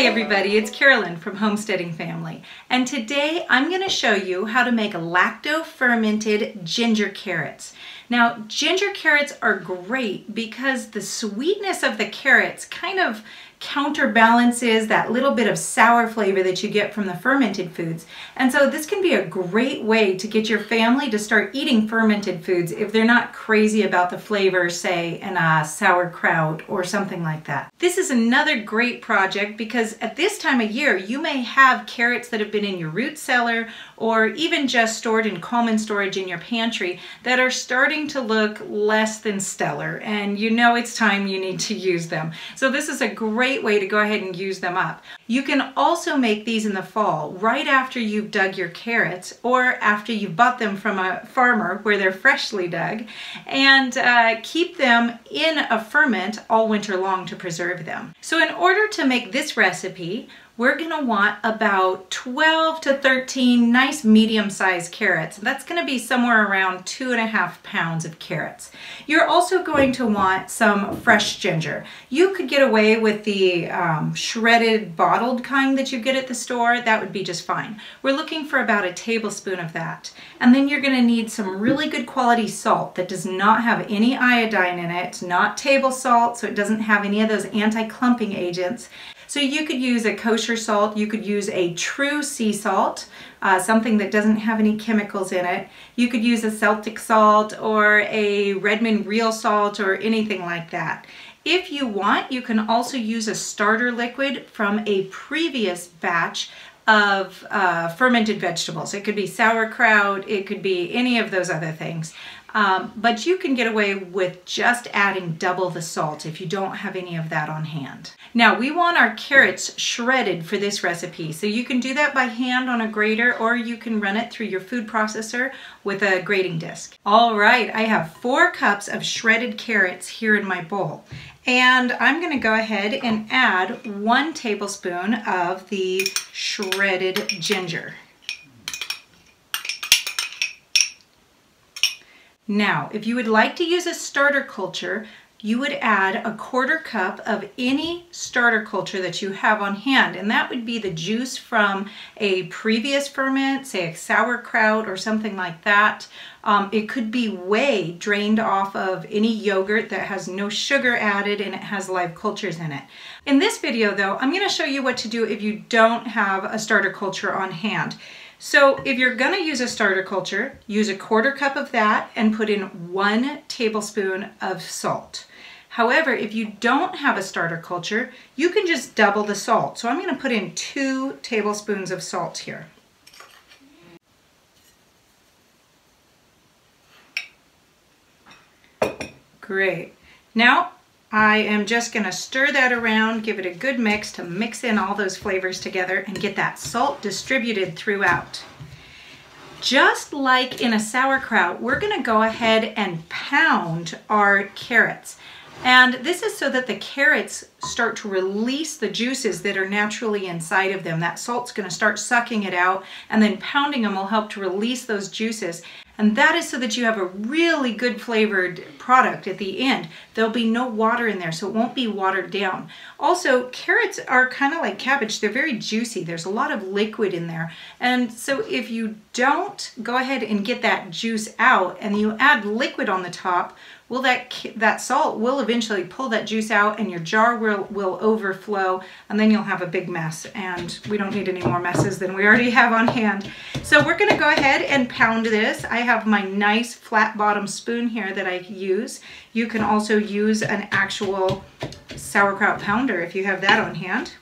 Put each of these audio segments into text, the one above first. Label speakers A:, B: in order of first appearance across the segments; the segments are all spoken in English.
A: everybody, it's Carolyn from Homesteading Family, and today I'm going to show you how to make lacto-fermented ginger carrots. Now, ginger carrots are great because the sweetness of the carrots kind of counterbalances that little bit of sour flavor that you get from the fermented foods. And so this can be a great way to get your family to start eating fermented foods if they're not crazy about the flavor, say, in a sauerkraut or something like that. This is another great project because at this time of year, you may have carrots that have been in your root cellar or even just stored in common storage in your pantry that are starting to look less than stellar, and you know it's time you need to use them. So this is a great way to go ahead and use them up. You can also make these in the fall, right after you've dug your carrots or after you've bought them from a farmer where they're freshly dug, and keep them in a ferment all winter long to preserve them. So in order to make this recipe, we're going to want about 12 to 13 nice medium-sized carrots. That's going to be somewhere around 2.5 pounds of carrots. You're also going to want some fresh ginger. You could get away with the shredded bottled kind that you get at the store. That would be just fine. We're looking for about a tablespoon of that. And then you're going to need some really good quality salt that does not have any iodine in it. It's not table salt, so it doesn't have any of those anti-clumping agents. So you could use a kosher salt, you could use a true sea salt, something that doesn't have any chemicals in it. You could use a Celtic salt or a Redmond real salt or anything like that. If you want, you can also use a starter liquid from a previous batch of fermented vegetables. It could be sauerkraut, it could be any of those other things. But you can get away with just adding double the salt if you don't have any of that on hand. Now, we want our carrots shredded for this recipe, so you can do that by hand on a grater, or you can run it through your food processor with a grating disc. All right, I have 4 cups of shredded carrots here in my bowl, and I'm going to go ahead and add 1 tablespoon of the shredded ginger. Now, if you would like to use a starter culture, you would add a 1/4 cup of any starter culture that you have on hand, and that would be the juice from a previous ferment, say a sauerkraut or something like that. It could be whey drained off of any yogurt that has no sugar added and it has live cultures in it. In this video though, I'm going to show you what to do if you don't have a starter culture on hand. So if you're going to use a starter culture, use a 1/4 cup of that and put in 1 tablespoon of salt. However, if you don't have a starter culture, you can just double the salt. So I'm going to put in 2 tablespoons of salt here. Great. Now, I am just going to stir that around, give it a good mix to mix in all those flavors together and get that salt distributed throughout. Just like in a sauerkraut, we're going to go ahead and pound our carrots. And this is so that the carrots start to release the juices that are naturally inside of them. That salt's going to start sucking it out, and then pounding them will help to release those juices. And that is so that you have a really good flavored product at the end. There'll be no water in there, so it won't be watered down. Also, carrots are kind of like cabbage. They're very juicy. There's a lot of liquid in there. And so if you don't go ahead and get that juice out and you add liquid on the top, well, that salt will eventually pull that juice out and your jar will overflow, and then you'll have a big mess, and we don't need any more messes than we already have on hand. So we're going to go ahead and pound this. I have my nice flat bottom spoon here that I use. You can also use an actual sauerkraut pounder if you have that on hand.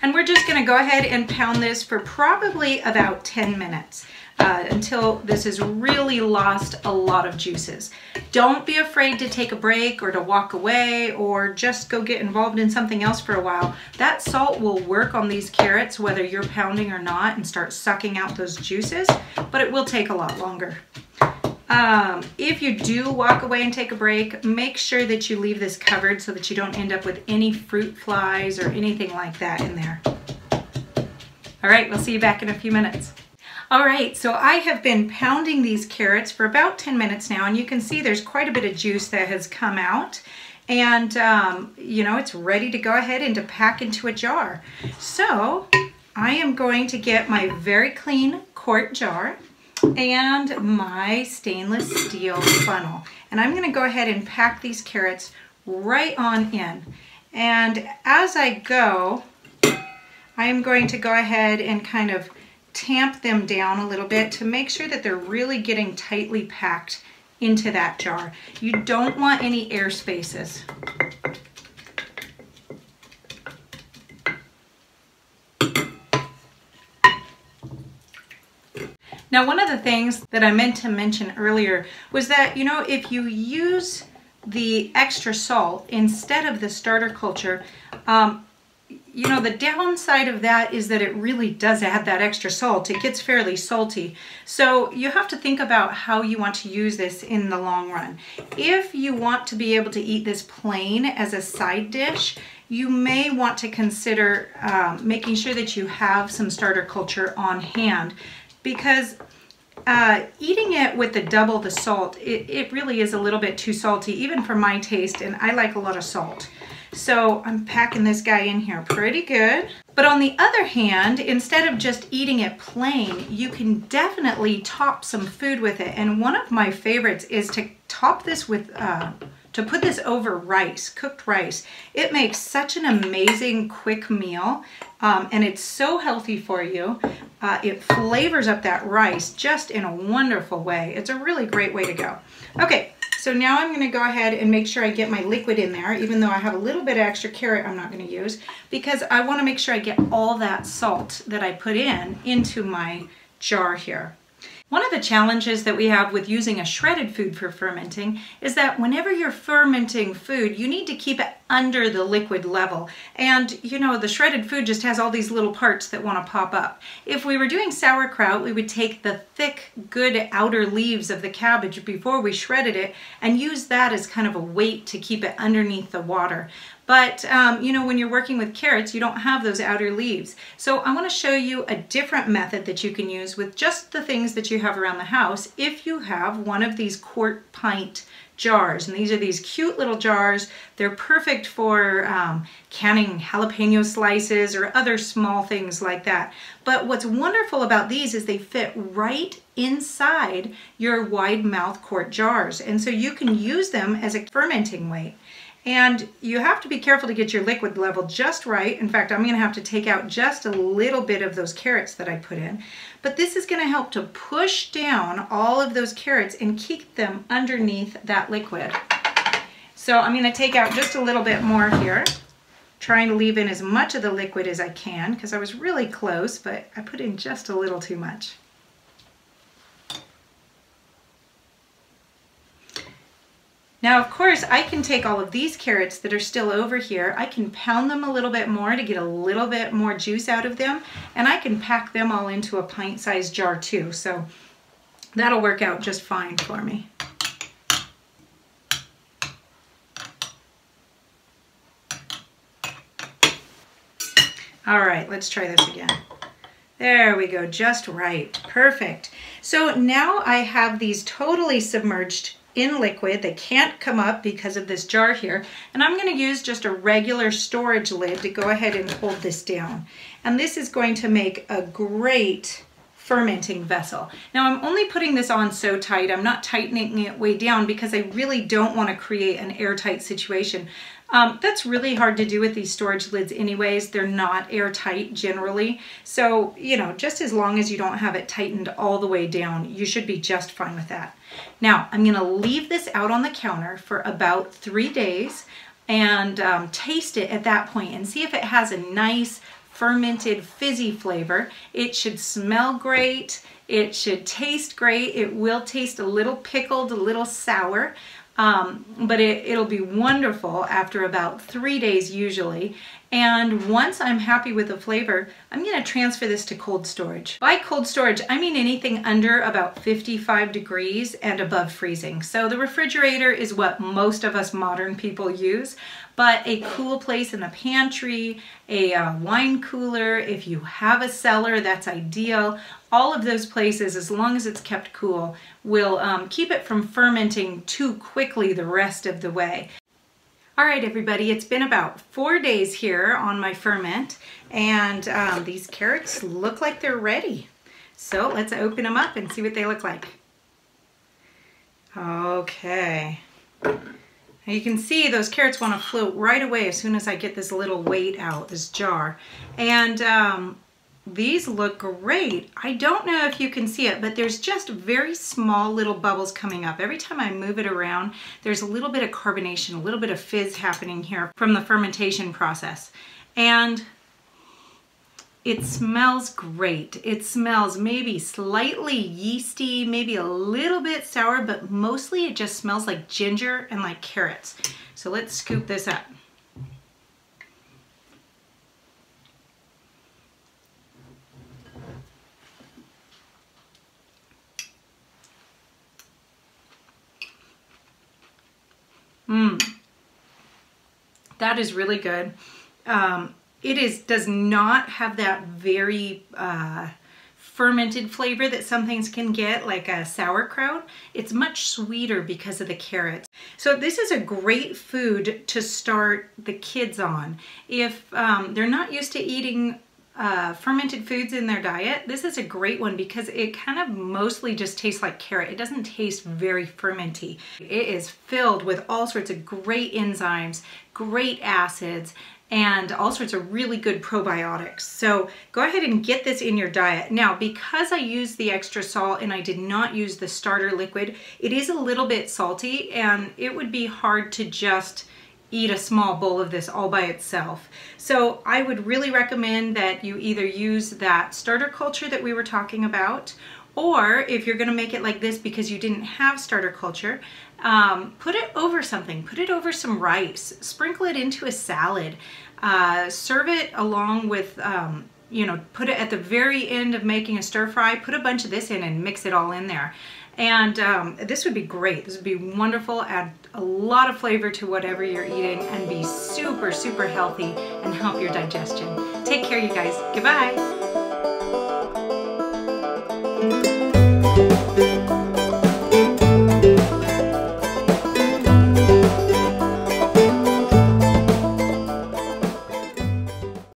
A: And we're just going to go ahead and pound this for probably about 10 minutes. Until this has really lost a lot of juices. Don't be afraid to take a break or to walk away or just go get involved in something else for a while. That salt will work on these carrots whether you're pounding or not and start sucking out those juices, but it will take a lot longer. If you do walk away and take a break, make sure that you leave this covered so that you don't end up with any fruit flies or anything like that in there. All right, we'll see you back in a few minutes. All right, so I have been pounding these carrots for about 10 minutes now, and you can see there's quite a bit of juice that has come out. And, you know, it's ready to go ahead and to pack into a jar. So I am going to get my very clean quart jar and my stainless steel funnel. And I'm going to go ahead and pack these carrots right on in. And as I go, I am going to go ahead and kind of tamp them down a little bit to make sure that they're really getting tightly packed into that jar. You don't want any air spaces. Now, one of the things that I meant to mention earlier was that, you know, if you use the extra salt instead of the starter culture, you know, the downside of that is that it really does add that extra salt. It gets fairly salty. So you have to think about how you want to use this in the long run. If you want to be able to eat this plain as a side dish, you may want to consider making sure that you have some starter culture on hand, because eating it with double the salt, it really is a little bit too salty, even for my taste, and I like a lot of salt. So I'm packing this guy in here pretty good. But on the other hand, instead of just eating it plain, you can definitely top some food with it. And one of my favorites is to top this with, to put this over rice, cooked rice. It makes such an amazing quick meal, and it's so healthy for you. It flavors up that rice just in a wonderful way. It's a really great way to go. Okay. So now I'm going to go ahead and make sure I get my liquid in there, even though I have a little bit of extra carrot I'm not going to use, because I want to make sure I get all that salt that I put in into my jar here. One of the challenges that we have with using a shredded food for fermenting is that whenever you're fermenting food, you need to keep it under the liquid level. And you know, the shredded food just has all these little parts that want to pop up. If we were doing sauerkraut, we would take the thick, good outer leaves of the cabbage before we shredded it and use that as kind of a weight to keep it underneath the water. But, you know, when you're working with carrots, you don't have those outer leaves. So I want to show you a different method that you can use with just the things that you have around the house if you have one of these quart pint jars. And these are these cute little jars. They're perfect for canning jalapeno slices or other small things like that. But what's wonderful about these is they fit right inside your wide mouth quart jars. And so you can use them as a fermenting weight. And you have to be careful to get your liquid level just right. In fact, I'm going to have to take out just a little bit of those carrots that I put in. But this is going to help to push down all of those carrots and keep them underneath that liquid. So I'm going to take out just a little bit more here, trying to leave in as much of the liquid as I can, because I was really close, but I put in just a little too much. Now, of course, I can take all of these carrots that are still over here, I can pound them a little bit more to get a little bit more juice out of them, and I can pack them all into a pint-sized jar too, so that'll work out just fine for me. All right, let's try this again. There we go, just right, perfect. So now I have these totally submerged in liquid. They can't come up because of this jar here, and I'm going to use just a regular storage lid to go ahead and hold this down. And this is going to make a great fermenting vessel. Now I'm only putting this on so tight, I'm not tightening it way down because I really don't want to create an airtight situation. That's really hard to do with these storage lids anyways. They're not airtight generally. So, you know, just as long as you don't have it tightened all the way down, you should be just fine with that. Now, I'm going to leave this out on the counter for about 3 days and taste it at that point and see if it has a nice fermented fizzy flavor. It should smell great. It should taste great. It will taste a little pickled, a little sour. But it'll be wonderful after about 3 days usually. And once I'm happy with the flavor, I'm going to transfer this to cold storage. By cold storage, I mean anything under about 55 degrees and above freezing. So the refrigerator is what most of us modern people use, but a cool place in the pantry, a wine cooler, if you have a cellar, that's ideal. All of those places, as long as it's kept cool, will keep it from fermenting too quickly the rest of the way. All right, everybody, it's been about 4 days here on my ferment, and these carrots look like they're ready. So let's open them up and see what they look like. Okay. Now you can see those carrots want to float right away as soon as I get this little weight out, this jar. And these look great. I don't know if you can see it, but there's just very small little bubbles coming up. Every time I move it around, there's a little bit of carbonation, a little bit of fizz happening here from the fermentation process. And it smells great. It smells maybe slightly yeasty, maybe a little bit sour, but mostly it just smells like ginger and like carrots. So let's scoop this up. That is really good. It does not have that very fermented flavor that some things can get, like a sauerkraut. It's much sweeter because of the carrots. So this is a great food to start the kids on. If they're not used to eating fermented foods in their diet, this is a great one because it kind of mostly just tastes like carrot. It doesn't taste very fermenty. It is filled with all sorts of great enzymes, great acids, and all sorts of really good probiotics. So go ahead and get this in your diet. Now, because I used the extra salt and I did not use the starter liquid, it is a little bit salty and it would be hard to just eat a small bowl of this all by itself. So I would really recommend that you either use that starter culture that we were talking about, or if you're gonna make it like this because you didn't have starter culture, put it over something. Put it over some rice. Sprinkle it into a salad. Serve it along with, you know, put it at the very end of making a stir fry. Put a bunch of this in and mix it all in there. And this would be great. This would be wonderful. Add a lot of flavor to whatever you're eating and be super, super healthy and help your digestion. Take care, you guys. Goodbye.